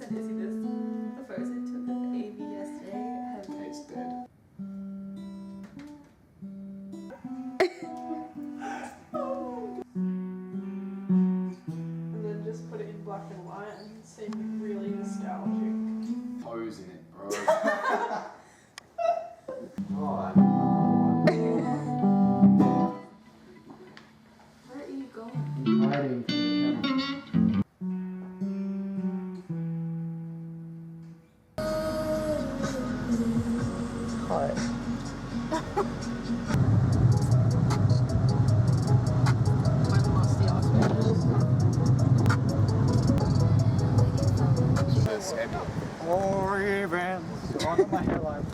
Did you see this? The photos I took of Amy yesterday have Kate's dead. And then just put it in black and white and seem really nostalgic. Pose in it, bro. Where are you going? Hiding from the Hot. It's heavy. Or even on my hairline.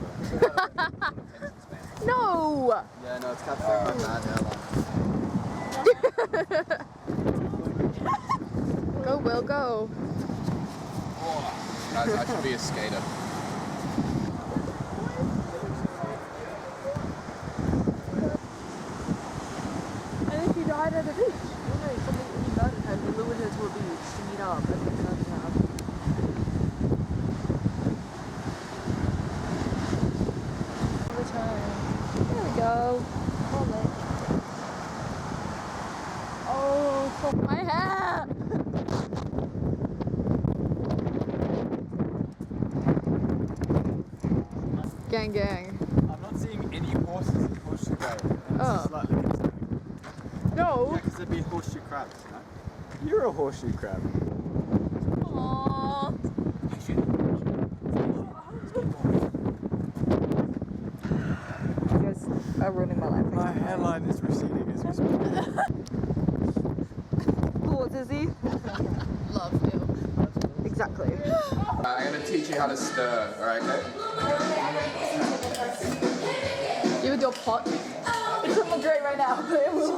No! Yeah, no, it's cut through my bad hairline. Go, Will, go. Oh, guys, I should be a skater. And if you died at a beach, you know, something you murdered her, you lured her to a beach to meet up and then nothing happened. All the time. There we go. Hold it. Oh, fuck my hair! Gang, gang. I'm not seeing any horses in Horseshoe Bay. And Oh. it's slightly concerning. No! Yeah, because there'd be horseshoe crabs, you know? You're a horseshoe crab. Aww. You guys are ruining my life. My hairline is receding as we speak. Cool, Dizzy. Love you. Exactly. I'm going to teach you how to stir, alright, okay? You would do a pot. It doesn't look great right now, but it will. So,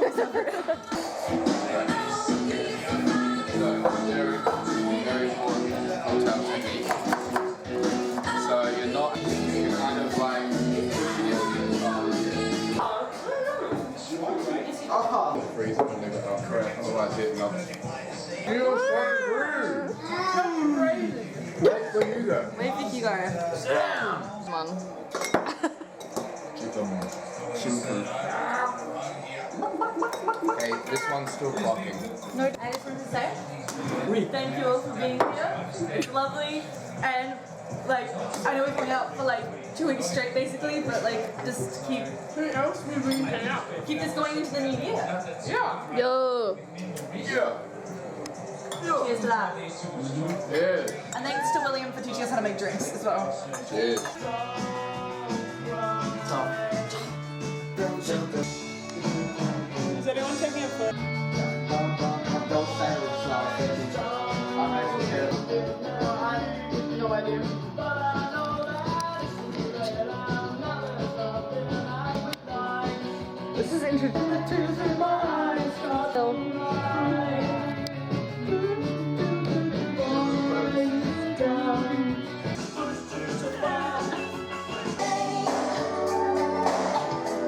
very, very important hotel technique. So you're not, you're kind of like pushing it freeze it when they got correct, otherwise it melts. You're so rude! Wait till you go. Where do you think you go? Come on. Keep them chin-proof. Okay, this one's still clocking. No, I just wanted to say thank you all for being here. It's lovely, and like I know we've been out for like 2 weeks straight basically, but like just keep keep this going into the new year. Yeah! Yo! Yeah! Cheers to that. Cheers! And thanks to William for teaching us how to make drinks as well. Cheers! Is anyone taking a photo? Don't say it was I'm actually here. No idea. This is introducing my eyes.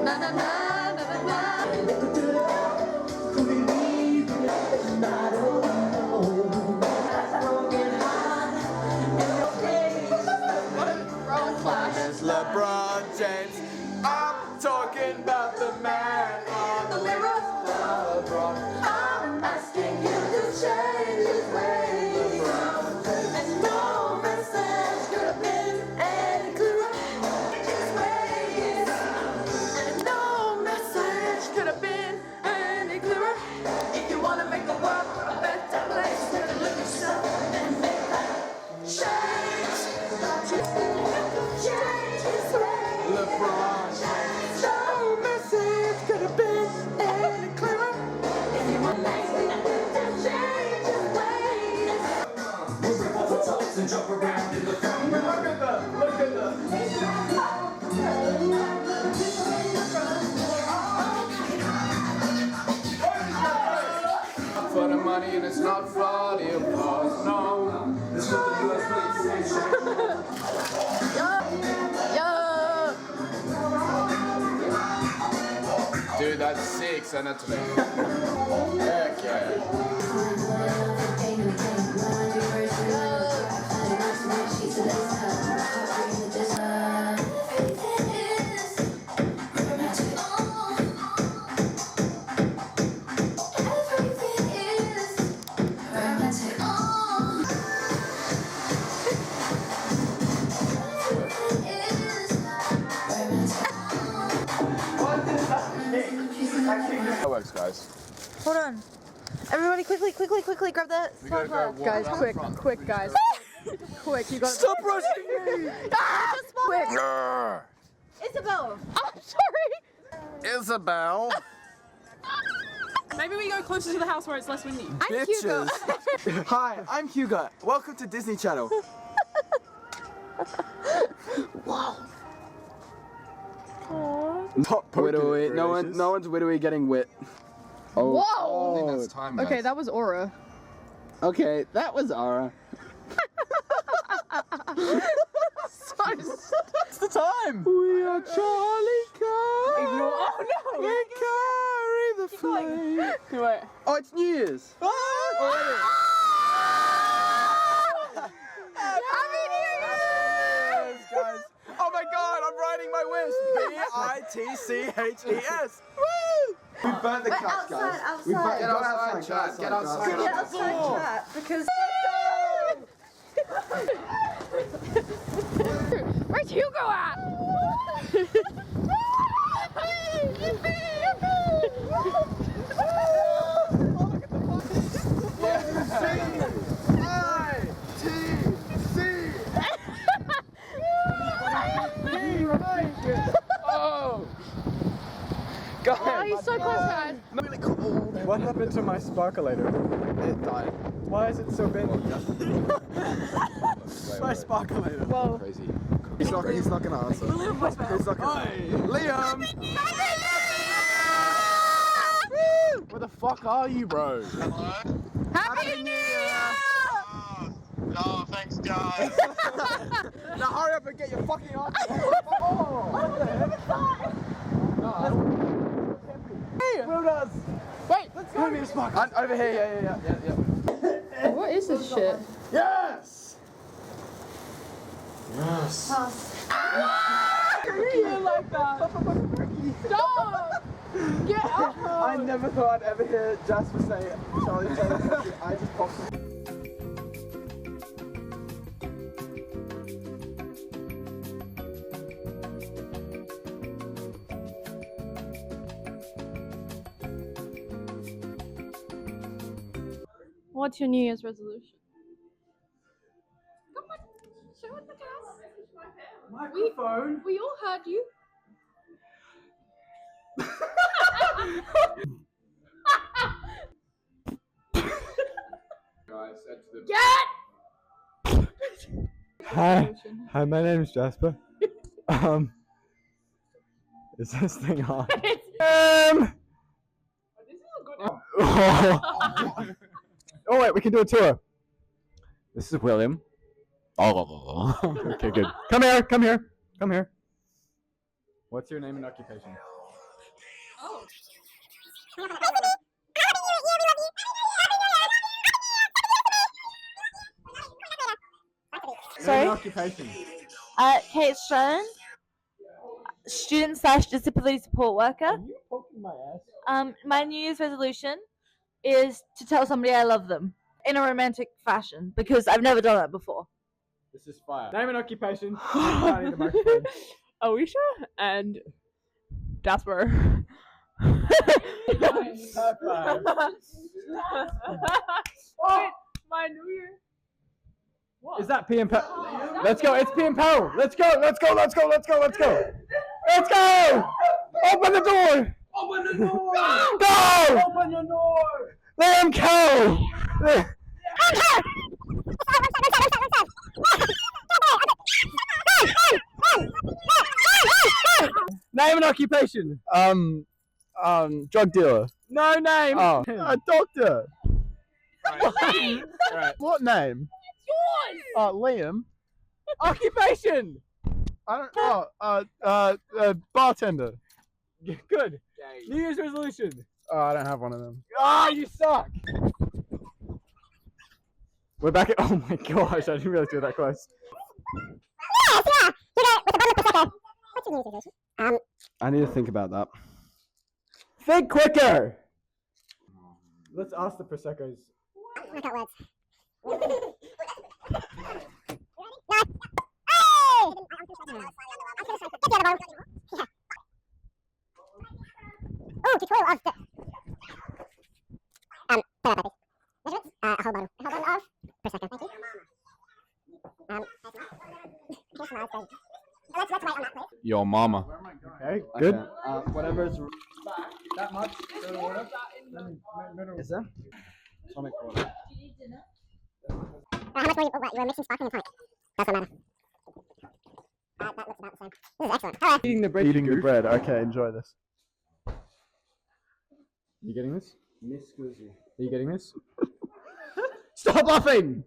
Na na na na na na. It's LeBron James. I'm talking about the man on the mirror. LeBron. I'm asking you to change his ways. And no message could have been any clearer. His ways. And no message could have been any clearer. If you want to make the world a better place, you have to look at yourself and make that change. Change his ways. LeBron. No message could have been any clearer. If you want to change his ways. We'll rip off the tops and jump around in the front. Look at that! Look at that! For the money and it's not for the applause, no. It's not the US PlayStation. Dude, that's sick, send it to me. Heck yeah. Hold on. Everybody quickly grab that We gotta go walk Guys, around the front. quick, guys. Quick, you got Stop rushing me! quick. Isabel! I'm sorry. Isabel! Maybe we go closer to the house where it's less windy. Bitches! Hi, I'm Hugo. Welcome to Disney Channel. Not widowy. No one's widowy getting wit. Oh. Whoa! I think that's time, guys. Okay, that was Aura. Okay, that was Aura. It's the time. We are Charlie Car. Oh no! We carry the flame. Do it. Oh, it's New Year's. Already. Happy New Year's, guys. Oh my God, I'm writing my wish. B-I-T-C-H-E-S. Woo! We burnt the couch, guys. outside. We burnt, Get outside, Chad. Get outside. Get outside chat because Where's Hugo at? Oh! Oh, he's so close, guys. Really cold. What happened to my sparkulator? It died. Why is it so bendy? My sparkulator. Whoa. Crazy. He's not gonna answer. He's not gonna. Liam! Where the fuck are you, bro? Happy New Year! Oh, thanks, guys. Now hurry up and get your fucking answer. Hey, Will does. Wait, Let's go. Over here, yeah. what is this shit? Yes! Yes. You like that? Stop! Get up! I never thought I'd ever hear Jasper say Charlie Taylor. I just popped. What's your New Year's resolution? Come on, show it the class. Microphone. We all heard you. Guys, said to the Hi, my name is Jasper. Is this thing on? This is a good one. Oh wait, we can do a tour. This is William. Oh, okay, good. Come here. What's your name and occupation? Sorry? Name and occupation. Kate Stratton, student/disability support worker. You poking my ass. My New Year's resolution is to tell somebody I love them in a romantic fashion because I've never done that before. This is fire. Name and occupation. Starting the microphone. Alicia and Jasper. High five. Wait, my New Year. What? Is that P and Pal? Let's go. It's P and Pal. Let's go. Let's go. Let's go. Let's go. Let's go. Let's go. Open the door. Open the door. Go. Open the door. Let him go. Name and occupation. Drug dealer. No name. Oh, a doctor. Right. What name? Yours. Liam. Occupation. I don't. Bartender. Good. New Year's resolution. Oh, I don't have one of them. Ah, you suck. We're back at. Oh my gosh, I didn't realize you were that close. I need to think about that. Think quicker. Let's ask the Prosecco's. Your mama. Okay, good. Whatever's that much. Is there? Tonic water. How much were you? What, you were mixing sparkling and tonic. Doesn't matter. That looks about the same. This is excellent. Hello. Eating the bread. Eating the bread. Okay, enjoy this. You getting this? Are you getting this? Stop laughing!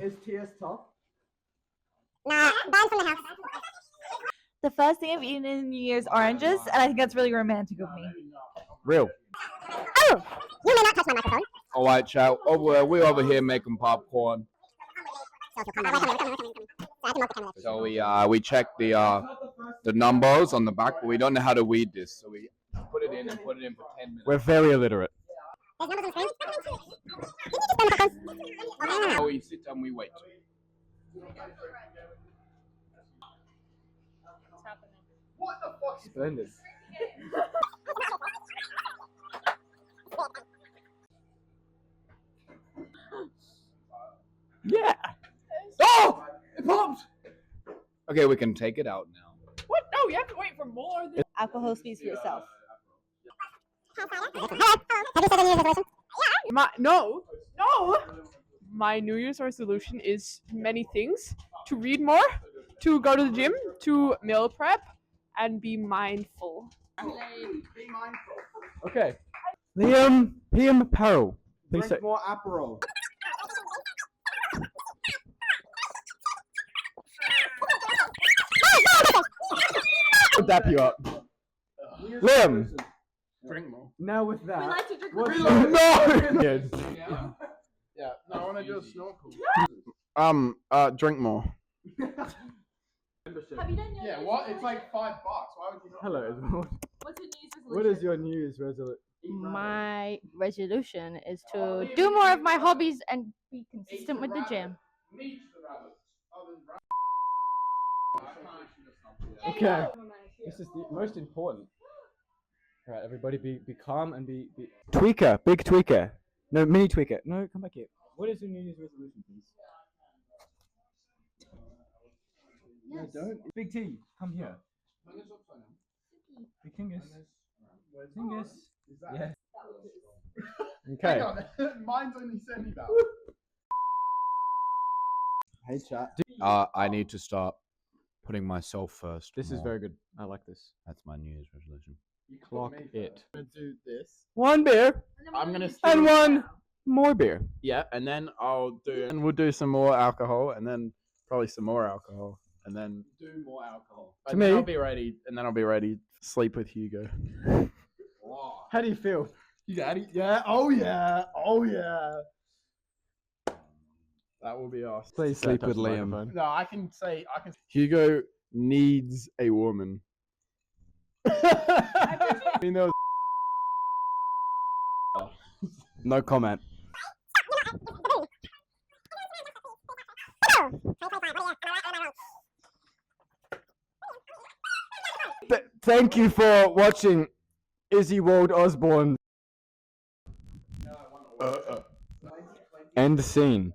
Is TS tough? Nah, banned from the house. The first thing I've eaten in New Year's oranges, and I think that's really romantic of me. Real. Oh! You may not touch my microphone. All right, chat. Oh, well, we're over here making popcorn. So if you'll come back. Wait, come here. So I can multi-camera this. So we check the numbers on the back, but we don't know how to read this. So we put it in and put it in for 10 minutes. We're very illiterate. There's numbers on the screen. Didn't you just burn the popcorn? So we sit and we wait. Splendid. Yeah. Oh! It popped! Okay, we can take it out now. What? No, you have to wait for more. Alcohol speaks for yourself. Hello. Have you said a New Year's resolution? No. My New Year's resolution is many things: to read more, to go to the gym, to meal prep, and be mindful. Okay. Liam Apparel. Please say. more Aperol. I'll dap you up. Liam. Drink more. Now with that. We like to drink what's more. your- No! Yeah. No, I want to do a snorkel. Drink more. Have you done your Yeah. New What? Year's It's like $5. Why would you not? Hello, everyone. What's your New Year's resolution? What is your New Year's resolution? My resolution is to do more of my hobbies and be consistent with the gym. Meet the rabbits. Other than Okay. This is the most important. Alright, everybody be calm and be Tweaker, big tweaker. No, mini tweaker. No, come back here. What is your New Year's resolution, please? No, don't. Big T, come here. Big Tingus. Tingus. Yeah. Okay. Mine's only semi that. Hey chat. I need to start putting myself first. This is more. very good. I like this. That's my New Year's resolution. Clock it. I'm gonna do this. One beer I'm gonna and one more beer. Yeah, and then I'll do And we'll do some more alcohol and then probably some more alcohol. And then more alcohol. To And then me- I'll be ready. and then I'll be ready to sleep with Hugo. Wow. How do you feel? You got it? Yeah, oh yeah, oh yeah. That will be awesome. Please Don't sleep touch with the Liam. microphone. No, I can say Hugo needs a woman. You know. No comment. Thank you for watching Izzy Wald Osborne. End scene.